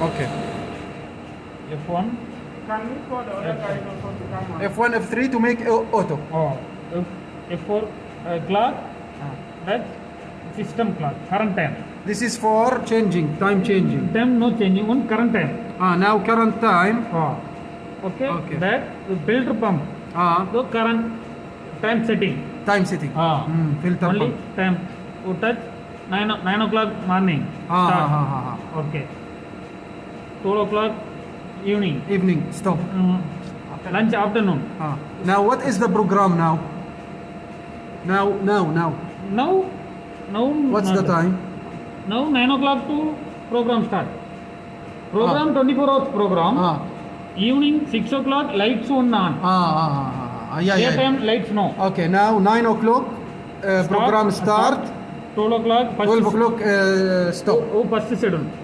Okay. F1. Can we call the other guys also to come on? F1, F3 to make auto. Oh, F4 clock. That's system clock. Current time. This is for changing, time changing. Time no changing on current time. Now current time. Oh. Okay. Okay. That the filter pump. So current time setting. Time setting. Filter Only pump. time. You touch 9 o'clock morning. Start. Okay. 12 o'clock evening. Evening, stop. Lunch afternoon. Now what is the program now? Now. Now. What's the time? Now 9 o'clock to program start. Program 24 hours program. Evening 6 o'clock lights on. Daytime lights no. Okay, now 9 o'clock program start. 12 o'clock. 12 o'clock stop. First schedule.